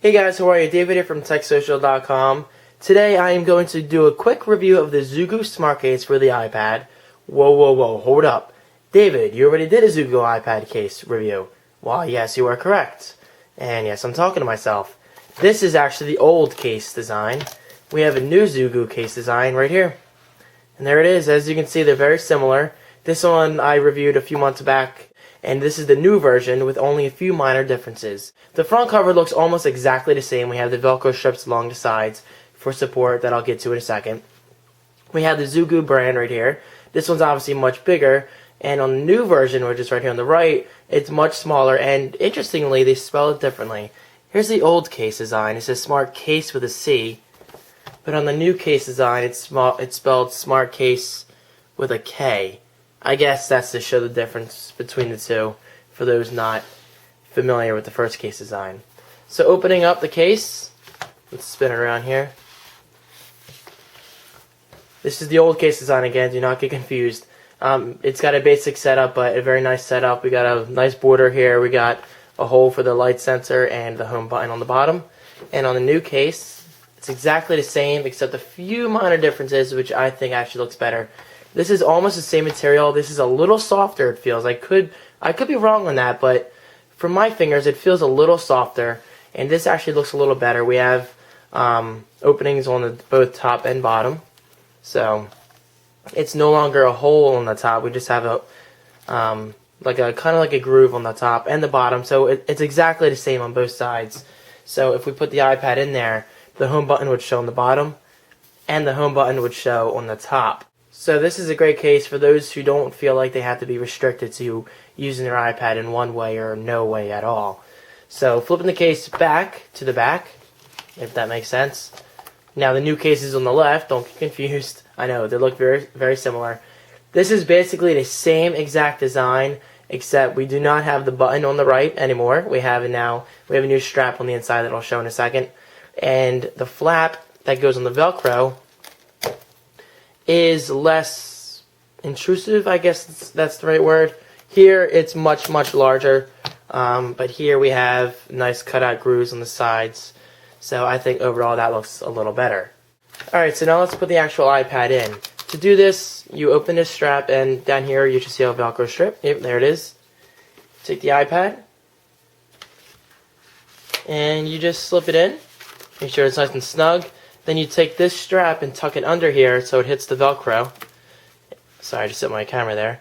Hey guys, how are you? David here from TechSocial.com. Today I am going to do a quick review of the ZooGue Smart Case for the iPad. Whoa, hold up. David, you already did a ZooGue iPad case review. Well, yes, you are correct. And yes, I'm talking to myself. This is actually the old case design. We have a new ZooGue case design right here. And there it is. As you can see, they're very similar. This one I reviewed a few months back, and this is the new version with only a few minor differences. The front cover looks almost exactly the same. We have the Velcro strips along the sides for support that I'll get to in a second. We have the ZooGue brand right here. This one's obviously much bigger, and on the new version, which is right here on the right, it's much smaller, and interestingly, they spell it differently. Here's the old case design. It says Smart Kase with a C, but on the new case design, it's spelled Smart Kase with a K. I guess that's to show the difference between the two for those not familiar with the first case design. So opening up the case, let's spin it around here. This is the old case design again, do not get confused. It's got a basic setup, but a very nice setup. We got a nice border here, we got a hole for the light sensor and the home button on the bottom. And on the new case, it's exactly the same except a few minor differences, which I think actually looks better. This is almost the same material. This is a little softer, it feels. I could be wrong on that, but from my fingers, it feels a little softer, and this actually looks a little better. We have openings on both top and bottom, so it's no longer a hole on the top. We just have a kind of like a groove on the top and the bottom, so it's exactly the same on both sides. So if we put the iPad in there, the home button would show on the bottom, and the home button would show on the top. So this is a great case for those who don't feel like they have to be restricted to using their iPad in one way or no way at all. So flipping the case back to the back, if that makes sense. Now the new case is on the left, don't get confused. I know, they look very, very similar. This is basically the same exact design, except we do not have the button on the right anymore. We have it now. We have a new strap on the inside that I'll show in a second. And the flap that goes on the Velcro is less intrusive, I guess that's the right word. Here it's much larger, but here we have nice cutout grooves on the sides, so I think overall that looks a little better. Alright, so now let's put the actual iPad in. To do this, you open this strap, and down here you should see a Velcro strip. Yep, there it is. Take the iPad, and you just slip it in. Make sure it's nice and snug. Then you take this strap and tuck it under here so it hits the Velcro. Sorry, I just set my camera there.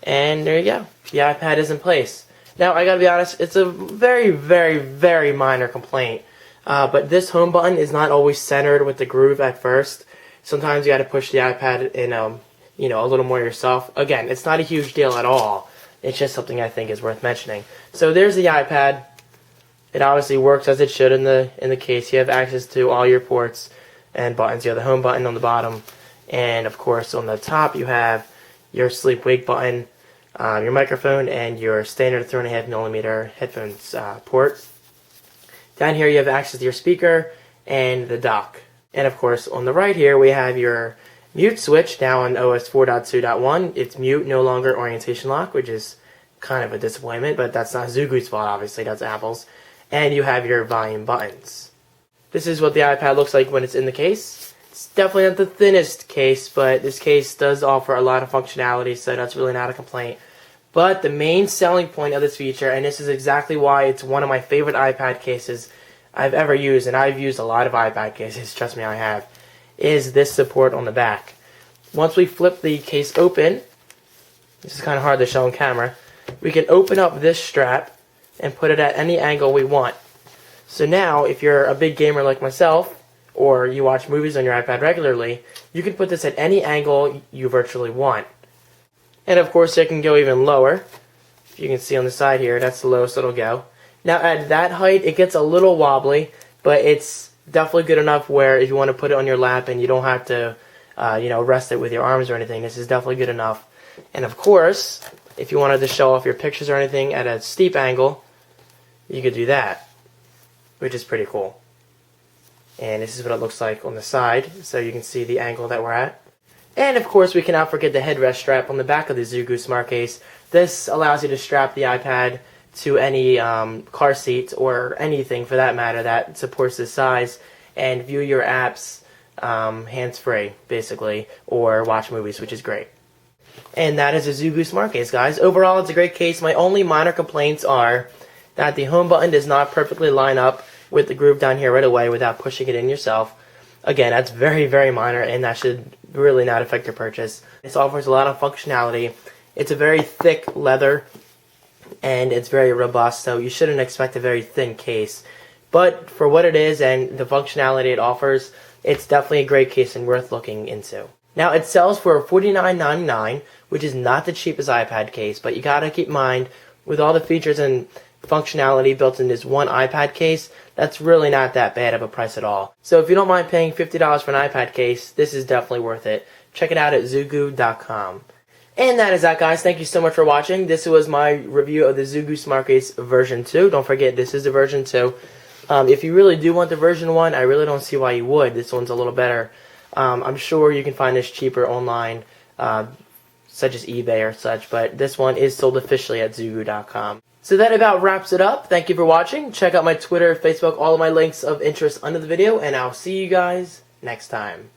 And there you go. The iPad is in place. Now, I gotta be honest, it's a very minor complaint. But this home button is not always centered with the groove at first. Sometimes you gotta push the iPad in, a little more yourself. Again, it's not a huge deal at all. It's just something I think is worth mentioning. So there's the iPad. It obviously works as it should in the case. You have access to all your ports and buttons. You have the home button on the bottom, and of course on the top you have your sleep wake button, your microphone, and your standard 3.5mm headphones port. Down here you have access to your speaker and the dock. And of course on the right here we have your mute switch. Now on OS 4.2.1 it's mute, no longer orientation lock, which is kind of a disappointment, but that's not ZooGue's fault, obviously, that's Apple's. And you have your volume buttons. This is what the iPad looks like when it's in the case. It's definitely not the thinnest case, but this case does offer a lot of functionality, so that's really not a complaint. But the main selling point of this feature, and this is exactly why it's one of my favorite iPad cases I've ever used, and I've used a lot of iPad cases, trust me I have, is this support on the back. Once we flip the case open, this is kind of hard to show on camera, we can open up this strap and put it at any angle we want. So now, if you're a big gamer like myself, or you watch movies on your iPad regularly, you can put this at any angle you virtually want. And of course, it can go even lower. If you can see on the side here, that's the lowest it'll go. Now at that height, it gets a little wobbly, but it's definitely good enough where if you want to put it on your lap and you don't have to, rest it with your arms or anything, this is definitely good enough. And of course, if you wanted to show off your pictures or anything at a steep angle, you could do that, which is pretty cool. And this is what it looks like on the side, so you can see the angle that we're at. And of course, we cannot forget the headrest strap on the back of the ZooGue Smart Case. This allows you to strap the iPad to any car seat or anything for that matter that supports this size, and view your apps hands-free, basically, or watch movies, which is great. And that is a ZooGue Smart Kase, guys. Overall, it's a great case. My only minor complaints are that the home button does not perfectly line up with the groove down here right away without pushing it in yourself. Again, that's very, very minor, and that should really not affect your purchase. This offers a lot of functionality. It's a very thick leather, and it's very robust, so you shouldn't expect a very thin case. But for what it is and the functionality it offers, it's definitely a great case and worth looking into. Now, it sells for $49.99, which is not the cheapest iPad case, but you gotta keep in mind, with all the features and functionality built in this one iPad case, that's really not that bad of a price at all. So if you don't mind paying $50 for an iPad case, this is definitely worth it. Check it out at ZooGue.com. And that is that, guys. Thank you so much for watching. This was my review of the ZooGue Smart Kase version 2. Don't forget, this is the version 2. If you really do want the version 1, I really don't see why you would. This one's a little better. I'm sure you can find this cheaper online, such as eBay or such, but this one is sold officially at ZooGue.com. So that about wraps it up. Thank you for watching. Check out my Twitter, Facebook, all of my links of interest under the video, and I'll see you guys next time.